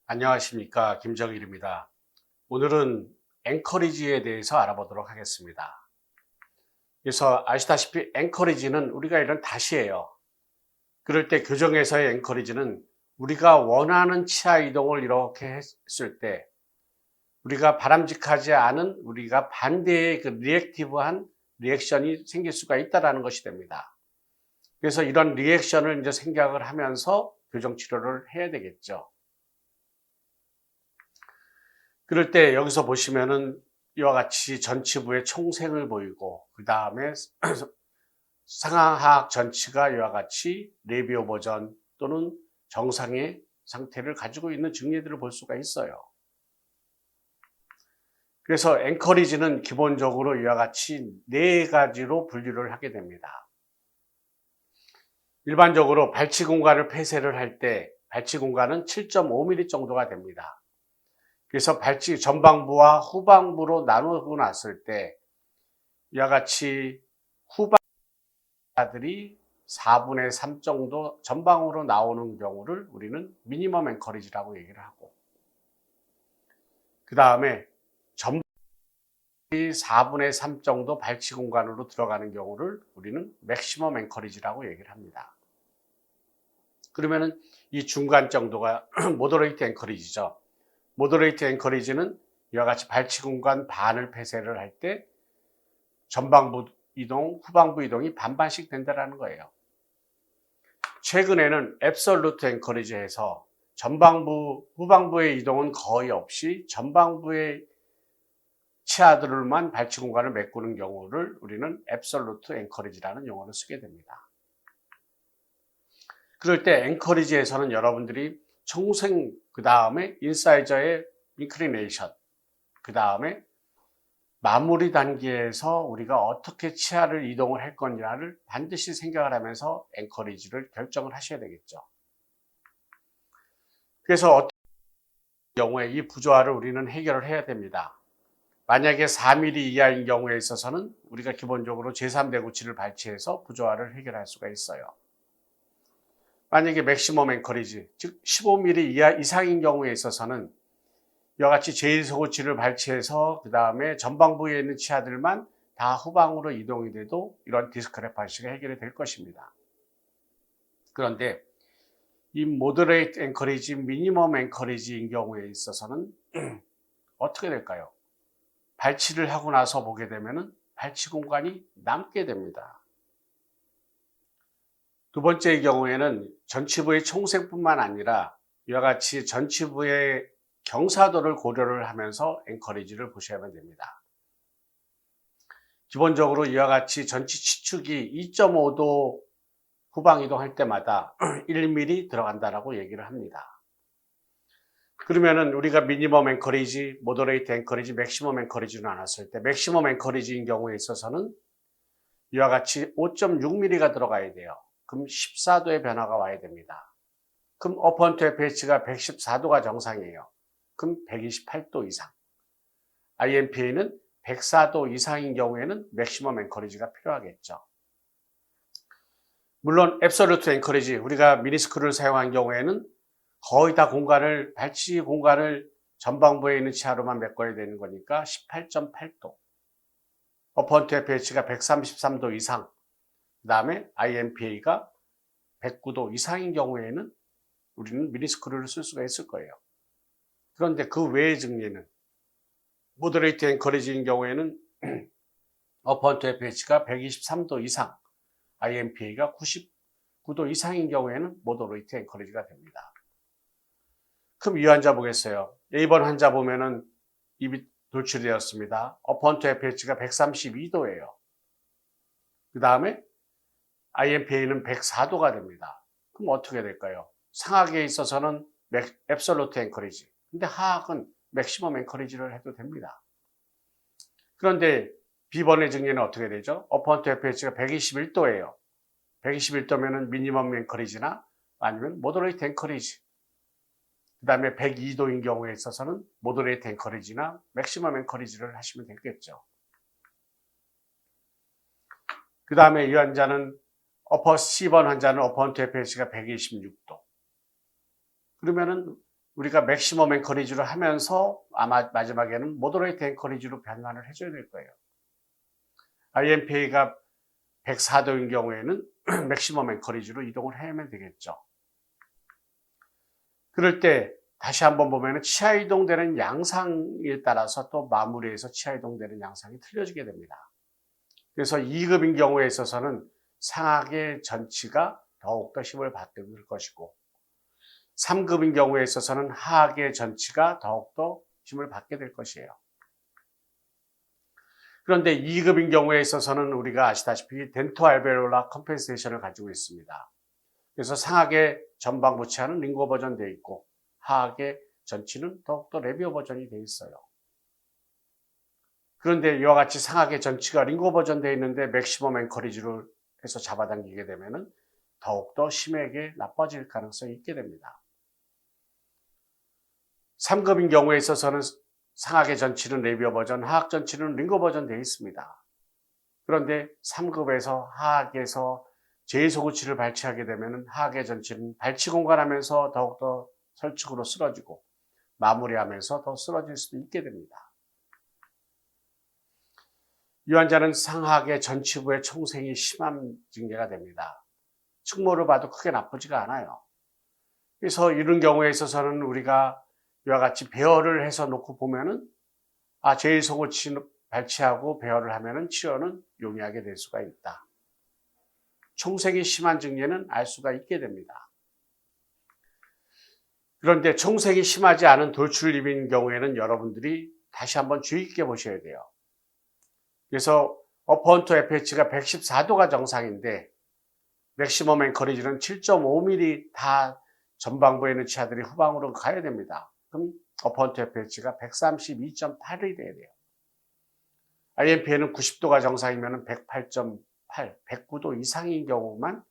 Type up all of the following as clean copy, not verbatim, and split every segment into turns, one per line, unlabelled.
안녕하십니까, 김정일입니다. 오늘은 앵커리지에 대해서 알아보도록 하겠습니다. 그래서 아시다시피 앵커리지는 우리가 이런 닷이에요. 그럴 때 교정에서의 앵커리지는 우리가 원하는 치아 이동을 이렇게 했을 때 우리가 바람직하지 않은 우리가 반대의 그 리액티브한 리액션이 생길 수가 있다는 것이 됩니다. 그래서 이런 리액션을 이제 생각을 하면서 교정 치료를 해야 되겠죠. 그럴 때 여기서 보시면은 이와 같이 전치부의 총생을 보이고 그 다음에 상하하악 전치가 이와 같이 레비오 버전 또는 정상의 상태를 가지고 있는 증례들을 볼 수가 있어요. 그래서 앵커리지는 기본적으로 이와 같이 네 가지로 분류를 하게 됩니다. 일반적으로 발치 공간을 폐쇄를 할 때 발치 공간은 7.5mm 정도가 됩니다. 그래서 발치 전방부와 후방부로 나누고 났을 때 이와 같이 후방들이 4분의 3 정도 전방으로 나오는 경우를 우리는 미니멈 앵커리지라고 얘기를 하고, 그 다음에 전방이 4분의 3 정도 발치 공간으로 들어가는 경우를 우리는 맥시멈 앵커리지라고 얘기를 합니다. 그러면은 이 중간 정도가 모더레이트 앵커리지죠. 모더레이트 앵커리지는 이와 같이 발치 공간 반을 폐쇄를 할 때 전방부 이동, 후방부 이동이 반반씩 된다는 거예요. 최근에는 앱솔루트 앵커리지에서 전방부, 후방부의 이동은 거의 없이 전방부의 치아들만 발치 공간을 메꾸는 경우를 우리는 앱솔루트 앵커리지라는 용어를 쓰게 됩니다. 그럴 때 앵커리지에서는 여러분들이 총생, 그 다음에 인사이저의 인크리네이션, 그 다음에 마무리 단계에서 우리가 어떻게 치아를 이동을 할 거냐를 반드시 생각을 하면서 앵커리지를 결정을 하셔야 되겠죠. 그래서 어떤 경우에 이 부조화를 우리는 해결을 해야 됩니다. 만약에 4mm 이하인 경우에 있어서는 우리가 기본적으로 제3대구치를 발치해서 부조화를 해결할 수가 있어요. 만약에 맥시멈 앵커리지, 즉 15mm 이하 이상인 경우에 있어서는 이와 같이 제1소구치를 발치해서 그 다음에 전방부에 있는 치아들만 다 후방으로 이동이 돼도 이런 디스크레판시가 해결이 될 것입니다. 그런데 이 모더레이트 앵커리지, 미니멈 앵커리지인 경우에 있어서는 어떻게 될까요? 발치를 하고 나서 보게 되면 발치 공간이 남게 됩니다. 두 번째의 경우에는 전치부의 총생뿐만 아니라 이와 같이 전치부의 경사도를 고려를 하면서 앵커리지를 보셔야만 됩니다. 기본적으로 이와 같이 전치 치축이 2.5도 후방 이동할 때마다 1mm 들어간다라고 얘기를 합니다. 그러면은 우리가 미니멈 앵커리지, 모더레이트 앵커리지, 맥시멈 앵커리지로 나눴을 때 맥시멈 앵커리지인 경우에 있어서는 이와 같이 5.6mm가 들어가야 돼요. 그럼 14도의 변화가 와야 됩니다. 그럼 어펀트 FH가 114도가 정상이에요. 그럼 128도 이상. IMPA는 104도 이상인 경우에는 맥시멈 앵커리지가 필요하겠죠. 물론 앱솔루트 앵커리지, 우리가 미니스크를 사용한 경우에는 거의 다 공간을, 발치 공간을 전방부에 있는 치아로만 메꿔야 되는 거니까 18.8도. 어펀트 FH가 133도 이상, 그 다음에 IMPA가 109도 이상인 경우에는 우리는 미니스크루를 쓸 수가 있을 거예요. 그런데 그 외의 증례는 모더레이트 앵커리지인 경우에는 어펀트 FH가 123도 이상, IMPA가 99도 이상인 경우에는 모더레이트 앵커리지가 됩니다. 그럼 이 환자 보겠어요. A번 환자 보면은 입이 돌출이 되었습니다. 어펀트 FH가 132도예요. 그 다음에 IMPA는 104도가 됩니다. 그럼 어떻게 될까요? 상하계에 있어서는 앱솔루트 앵커리지, 근데 하악은 맥시멈 앵커리지를 해도 됩니다. 그런데 B번의 증례는 어떻게 되죠? 어펀트 FH가 121도예요. 121도면은 미니멈 앵커리지나 아니면 모더레이트 앵커리지. 그 다음에 102도인 경우에 있어서는 모더레이트 앵커리지나 맥시멈 앵커리지를 하시면 되겠죠. 그 다음에 이 환자는 C번 환자는 어펀트 FH가 126도. 그러면은 우리가 맥시멈 앵커리지로 하면서 아마 마지막에는 모더레이트 앵커리지로 변환을 해줘야 될 거예요. IMPA가 104도인 경우에는 맥시멈 앵커리지로 이동을 하면 되겠죠. 그럴 때 다시 한번 보면 치하 이동되는 양상에 따라서 또 마무리에서 치하 이동되는 양상이 틀려지게 됩니다. 그래서 2급인 경우에 있어서는 상하계 전치가 더욱더 힘을 받게 될 것이고 3급인 경우에 있어서는 하하계 전치가 더욱더 힘을 받게 될 것이에요. 그런데 2급인 경우에 있어서는 우리가 아시다시피 덴토 알베올라 컴펜세이션을 가지고 있습니다. 그래서 상하계 전방부 치아는 링고 버전되어 있고 하하계 전치는 더욱더 레비오 버전이 되어 있어요. 그런데 이와 같이 상하계 전치가 링고 버전되어 있는데 맥시멈 앵커리지로 해서 잡아당기게 되면 더욱더 심하게 나빠질 가능성이 있게 됩니다. 3급인 경우에 있어서는 상하계 전치는 레비오 버전, 하악 전치는 링고 버전 되어 있습니다. 그런데 3급에서 하악에서 제2소구치를 발치하게 되면 하악의 전치는 발치 공간하면서 더욱더 설축으로 쓰러지고 마무리하면서 더 쓰러질 수도 있게 됩니다. 이 환자는 상하계 전치부의 총생이 심한 징계가 됩니다. 측모를 봐도 크게 나쁘지가 않아요. 그래서 이런 경우에 있어서는 우리가 이와 같이 배열을 해서 놓고 보면은 제1소구치 발치하고 배열을 하면은 치료는 용이하게 될 수가 있다. 총생이 심한 증례는 알 수가 있게 됩니다. 그런데 총생이 심하지 않은 돌출입인 경우에는 여러분들이 다시 한번 주의 깊게 보셔야 돼요. 그래서 어퍼언토 FH가 114도가 정상인데 맥시멈 앵커리지는 7.5mm 다 전방부에 있는 치아들이 후방으로 가야 됩니다. 그럼 어퍼언토 FH가 132.8이 돼야 돼요. IMPA는 90도가 정상이면 108.8, 109도 이상인 경우만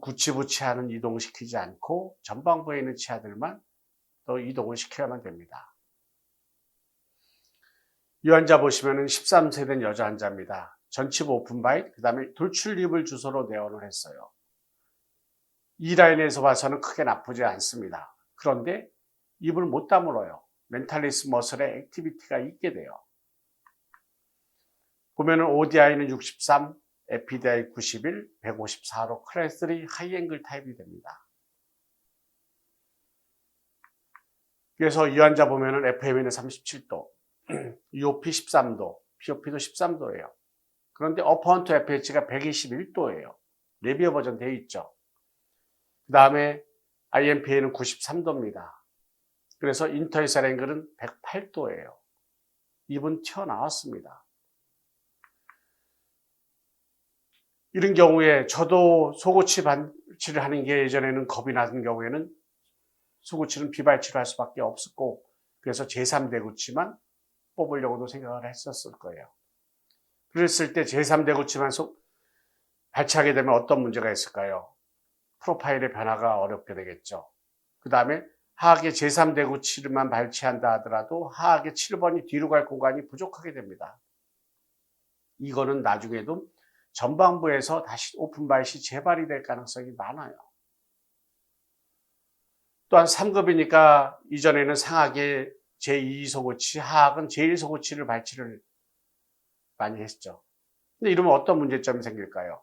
구치부 치아는 이동시키지 않고 전방부에 있는 치아들만 또 이동을 시켜야만 됩니다. 이 환자 보시면 13세 된 여자 환자입니다. 전치부 오픈바이, 그 다음에 돌출입을 주소로 내원을 했어요. 이 라인에서 봐서는 크게 나쁘지 않습니다. 그런데 입을 못 다물어요. 멘탈리스 머슬의 액티비티가 있게 돼요. 보면은 ODI는 63, 에피디아이 91, 154로 클래스 3 하이앵글 타입이 됩니다. 그래서 이 환자 보면은 FME는 37도, UOP 13도, POP도 13도예요. 그런데 어퍼언토 FH가 121도예요. 레비어 버전 되어 있죠. 그 다음에 IMPA는 93도입니다. 그래서 인터이살 앵글은 108도예요. 입은 튀어나왔습니다. 이런 경우에 저도 소고치 발치를 하는 게 예전에는 겁이 나는 경우에는 소고치는 비발치를 할 수밖에 없었고 그래서 제3대구치만 뽑으려고도 생각을 했었을 거예요. 그랬을 때 제3대구치만 발치하게 되면 어떤 문제가 있을까요? 프로파일의 변화가 어렵게 되겠죠. 그 다음에 하악의 제3대구치만 발치한다 하더라도 하악의 7번이 뒤로 갈 공간이 부족하게 됩니다. 이거는 나중에도 전방부에서 다시 오픈바이시 재발이 될 가능성이 많아요. 또한 3급이니까 이전에는 상하계 제2소고치, 하악은 제1소고치를 발치를 많이 했죠. 근데 이러면 어떤 문제점이 생길까요?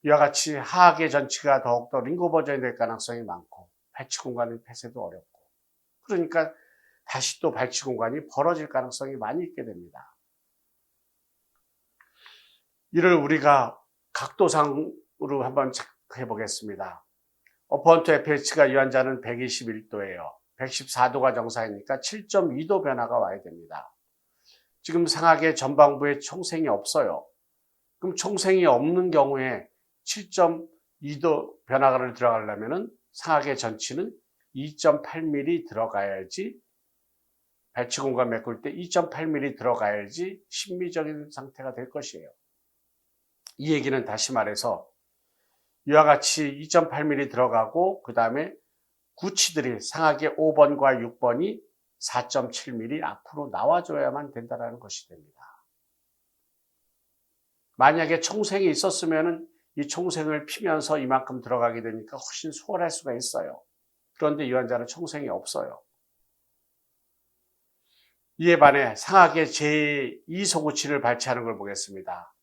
이와 같이 하악의 전치가 더욱더 링고 버전이 될 가능성이 많고 발치 공간의 폐쇄도 어렵고 그러니까 다시 또 발치 공간이 벌어질 가능성이 많이 있게 됩니다. 이를 우리가 각도상으로 한번 체크해 보겠습니다. 어퍼언토 FH가 이 환자는 121도예요. 114도가 정상이니까 7.2도 변화가 와야 됩니다. 지금 상하계 전방부에 총생이 없어요. 그럼 총생이 없는 경우에 7.2도 변화를 들어가려면 상하계 전치는 2.8mm 들어가야지 발치 공간 메꿀 때 2.8mm 들어가야지 심미적인 상태가 될 것이에요. 이 얘기는 다시 말해서 이와 같이 2.8mm 들어가고 그 다음에 구치들이 상하계 5번과 6번이 4.7mm 앞으로 나와줘야만 된다는 것이 됩니다. 만약에 총생이 있었으면 이 총생을 피면서 이만큼 들어가게 되니까 훨씬 수월할 수가 있어요. 그런데 유환자는 총생이 없어요. 이에 반해 상하계 제2소구치를 발치하는 걸 보겠습니다.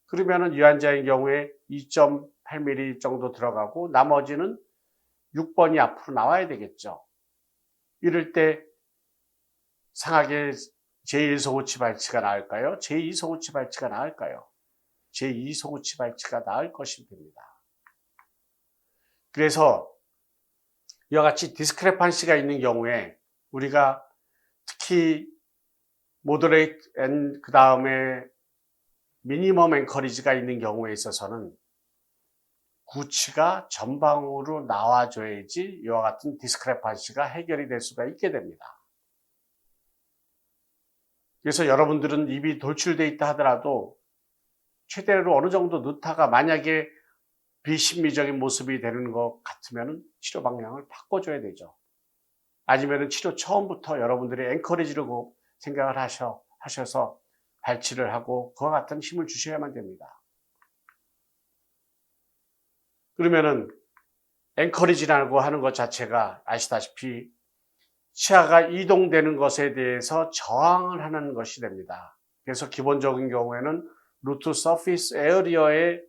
그러면은 유환자의 경우에 2.8mm 정도 들어가고 나머지는 6번이 앞으로 나와야 되겠죠. 이럴 때 상하계 제1소구치 발치가 나을까요? 제2소구치 발치가 나을까요? 제2소구치 발치가 나을 것이 됩니다. 그래서 이와 같이 디스크레판시가 있는 경우에 우리가 특히 모더레이트 앤 그 다음에 미니멈 앵커리지가 있는 경우에 있어서는 구치가 전방으로 나와줘야지 이와 같은 디스크레판시가 해결이 될 수가 있게 됩니다. 그래서 여러분들은 입이 돌출되어 있다 하더라도 최대로 어느 정도 넣다가 만약에 비심미적인 모습이 되는 것 같으면 치료 방향을 바꿔줘야 되죠. 아니면 치료 처음부터 여러분들이 앵커리지를 생각을 하셔서 발치를 하고 그와 같은 힘을 주셔야만 됩니다. 그러면은 앵커리지라고 하는 것 자체가 아시다시피 치아가 이동되는 것에 대해서 저항을 하는 것이 됩니다. 그래서 기본적인 경우에는 루트 서피스 에어리어의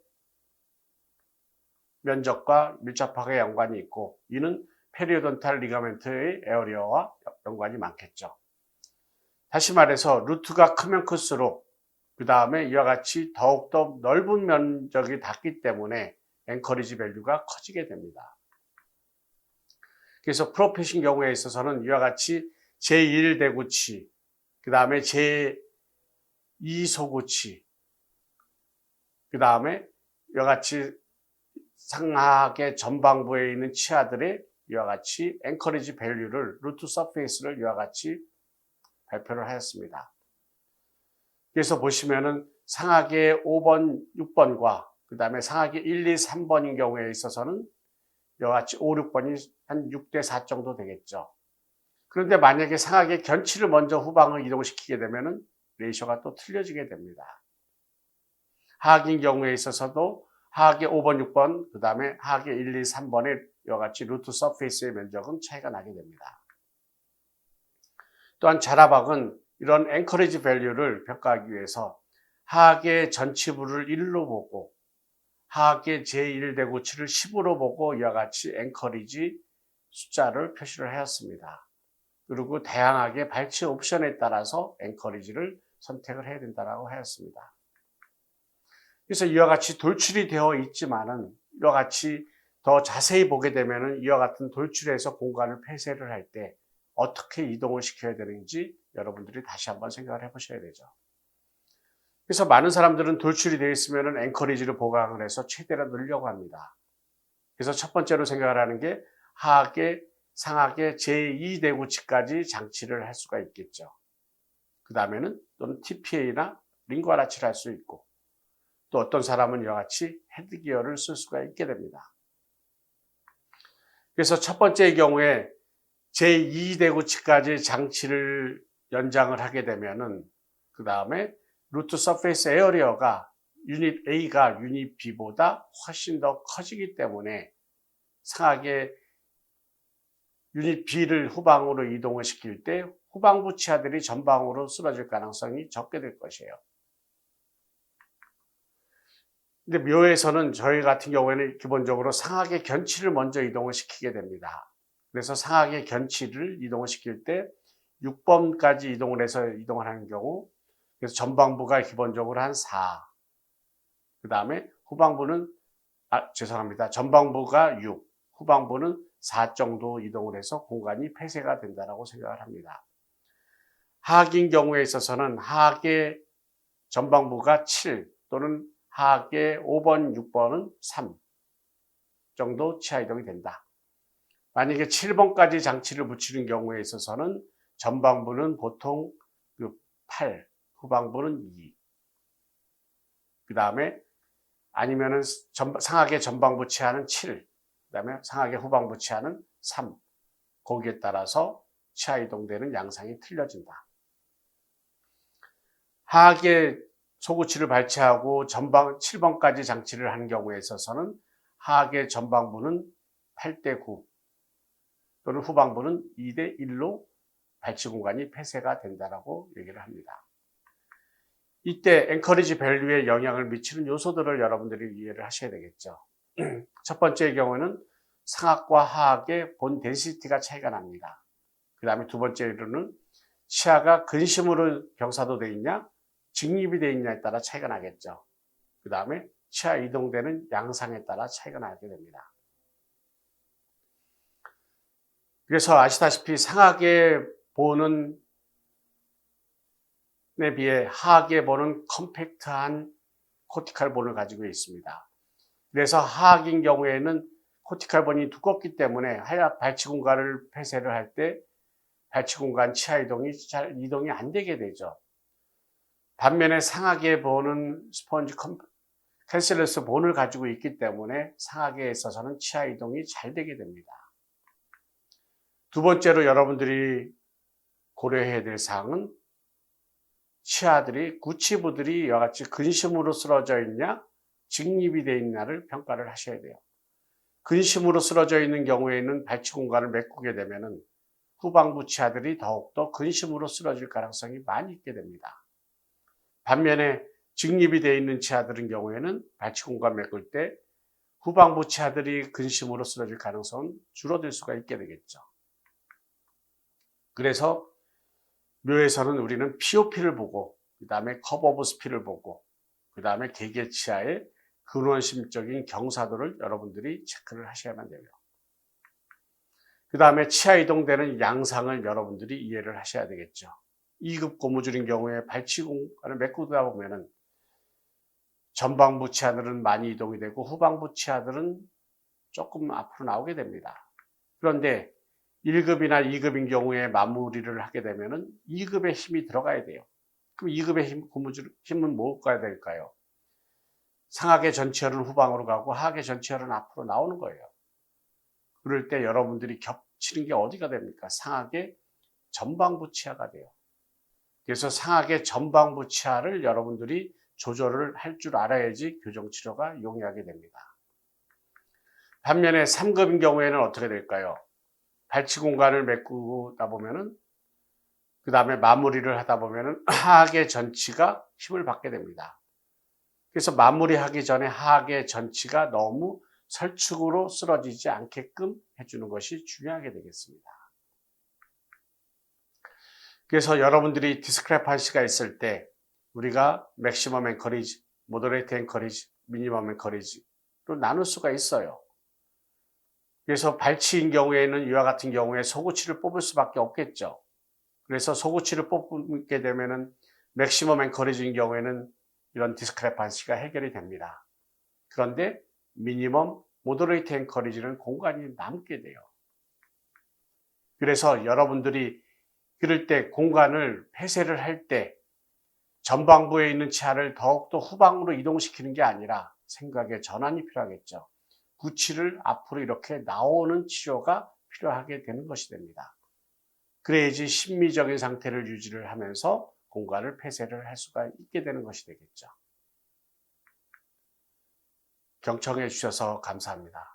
면적과 밀접하게 연관이 있고 이는 페리오돈탈 리가멘트의 에어리어와 연관이 많겠죠. 다시 말해서 루트가 크면 클수록 그 다음에 이와 같이 더욱더 넓은 면적이 닿기 때문에 앵커리지 밸류가 커지게 됩니다. 그래서 프로핏인 경우에 있어서는 이와 같이 제1 대구치, 그 다음에 제2 소구치, 그 다음에 이와 같이 상하계 전방부에 있는 치아들의 이와 같이 앵커리지 밸류를 루트 서페이스를 이와 같이 발표를 하였습니다. 그래서 보시면은 상하계 5번, 6번과 그 다음에 상하계 1, 2, 3번인 경우에 있어서는 이와 같이 5, 6번이 한 6대 4 정도 되겠죠. 그런데 만약에 상하계 견치를 먼저 후방을 이동시키게 되면은 레이셔가 또 틀려지게 됩니다. 하악인 경우에 있어서도 하악의 5번, 6번, 그 다음에 하악의 1, 2, 3번의 이와 같이 루트 서페이스의 면적은 차이가 나게 됩니다. 또한 자라박은 이런 앵커리지 밸류를 평가하기 위해서 하악의 전치부를 1로 보고 하악의 제1대구치를 10으로 보고 이와 같이 앵커리지 숫자를 표시를 하였습니다. 그리고 다양하게 발치 옵션에 따라서 앵커리지를 선택을 해야 된다고 하였습니다. 그래서 이와 같이 돌출이 되어 있지만은 이와 같이 더 자세히 보게 되면은 이와 같은 돌출해서 공간을 폐쇄를 할 때 어떻게 이동을 시켜야 되는지 여러분들이 다시 한번 생각을 해보셔야 되죠. 그래서 많은 사람들은 돌출이 되어 있으면은 앵커리지를 보강을 해서 최대로 넣으려고 합니다. 그래서 첫 번째로 생각을 하는 게 하악의 상악의 제2대구치까지 장치를 할 수가 있겠죠. 그 다음에는 또는 TPA나 링과라치를 할 수 있고 또 어떤 사람은 이와 같이 헤드기어를 쓸 수가 있게 됩니다. 그래서 첫 번째의 경우에 제2대구치까지 장치를 연장을 하게 되면은 그 다음에 루트 서페이스 에어리어가 유닛 A가 유닛 B보다 훨씬 더 커지기 때문에 상하게 유닛 B를 후방으로 이동을 시킬 때 후방부 치아들이 전방으로 쓰러질 가능성이 적게 될 것이에요. 근데 묘에서는 저희 같은 경우에는 기본적으로 상하계 견치를 먼저 이동을 시키게 됩니다. 그래서 상하계 견치를 이동을 시킬 때 6번까지 이동을 해서 이동을 하는 경우, 그래서 전방부가 기본적으로 한 4, 그 다음에 후방부는, 죄송합니다. 전방부가 6, 후방부는 4 정도 이동을 해서 공간이 폐쇄가 된다고 생각을 합니다. 하악인 경우에 있어서는 하악의 전방부가 7 또는 하악의 5번, 6번은 3 정도 치아 이동이 된다. 만약에 7번까지 장치를 붙이는 경우에 있어서는 전방부는 보통 8, 후방부는 2. 그 다음에 아니면은 상하계 전방부 치아는 7, 그 다음에 상하계 후방부 치아는 3. 거기에 따라서 치아 이동되는 양상이 틀려진다. 하악의 소구치를 발치하고 전방 7번까지 장치를 하는 경우에 있어서는 하악의 전방부는 8대 9, 또는 후방부는 2대 1로 발치 공간이 폐쇄가 된다라고 얘기를 합니다. 이때 엔커리지 밸류에 영향을 미치는 요소들을 여러분들이 이해를 하셔야 되겠죠. 첫 번째의 경우는 상악과 하악의 본 덴시티가 차이가 납니다. 그 다음에 두 번째로는 치아가 근심으로 경사도되어 있냐 직립이 되어 있냐에 따라 차이가 나겠죠. 그 다음에 치아 이동되는 양상에 따라 차이가 나게 됩니다. 그래서 아시다시피 상악의 본은 에 비해 하악의 본은 컴팩트한 코티칼 본을 가지고 있습니다. 그래서 하악인 경우에는 코티칼 본이 두껍기 때문에 발치 공간을 폐쇄를 할 때 발치 공간 치아 이동이 잘 이동이 안 되게 되죠. 반면에 상악의 본은 스펀지 캔슬러스 본을 가지고 있기 때문에 상악에 있어서는 치아 이동이 잘 되게 됩니다. 두 번째로 여러분들이 고려해야 될 사항은 치아들이 구치부들이 이와 같이 근심으로 쓰러져 있냐 직립이 되어 있냐를 평가를 하셔야 돼요. 근심으로 쓰러져 있는 경우에는 발치 공간을 메꾸게 되면은 후방부 치아들이 더욱더 근심으로 쓰러질 가능성이 많이 있게 됩니다. 반면에 직립이 되어 있는 치아들은 경우에는 발치 공간 메꿀 때 후방부 치아들이 근심으로 쓰러질 가능성은 줄어들 수가 있게 되겠죠. 그래서 묘에서는 우리는 POP를 보고 그 다음에 커브 오브 스피를 보고 그 다음에 개개치아의 근원심적인 경사도를 여러분들이 체크를 하셔야만 돼요. 그 다음에 치아 이동되는 양상을 여러분들이 이해를 하셔야 되겠죠. 2급 고무줄인 경우에 발치 공간을 메꾸다 보면은 전방부 치아들은 많이 이동이 되고 후방부 치아들은 조금 앞으로 나오게 됩니다. 그런데 1급이나 2급인 경우에 마무리를 하게 되면은 2급의 힘이 들어가야 돼요. 그럼 2급의 고무줄 힘은 뭐가 될까요? 상악의 전치혈은 후방으로 가고 하악의 전치혈은 앞으로 나오는 거예요. 그럴 때 여러분들이 겹치는 게 어디가 됩니까? 상악의 전방부 치아가 돼요. 그래서 상악의 전방부 치아를 여러분들이 조절을 할 줄 알아야지 교정치료가 용이하게 됩니다. 반면에 3급인 경우에는 어떻게 될까요? 발치 공간을 메꾸다 보면은 그 다음에 마무리를 하다 보면은 하악의 전치가 힘을 받게 됩니다. 그래서 마무리하기 전에 하악의 전치가 너무 설축으로 쓰러지지 않게끔 해주는 것이 중요하게 되겠습니다. 그래서 여러분들이 디스크레판시가 있을 때 우리가 맥시멈 앵커리지, 모더레이트 앵커리지, 미니멈 앵커리지로 나눌 수가 있어요. 그래서 발치인 경우에는 이와 같은 경우에 소구치를 뽑을 수밖에 없겠죠. 그래서 소구치를 뽑게 되면은 맥시멈 앵커리지인 경우에는 이런 디스크레판시가 해결이 됩니다. 그런데 미니멈, 모더레이트 앵커리지는 공간이 남게 돼요. 그래서 여러분들이 그럴 때 공간을 폐쇄를 할 때 전방부에 있는 치아를 더욱더 후방으로 이동시키는 게 아니라 생각의 전환이 필요하겠죠. 구치를 앞으로 이렇게 나오는 치료가 필요하게 되는 것이 됩니다. 그래야지 심미적인 상태를 유지를 하면서 공간을 폐쇄를 할 수가 있게 되는 것이 되겠죠. 경청해 주셔서 감사합니다.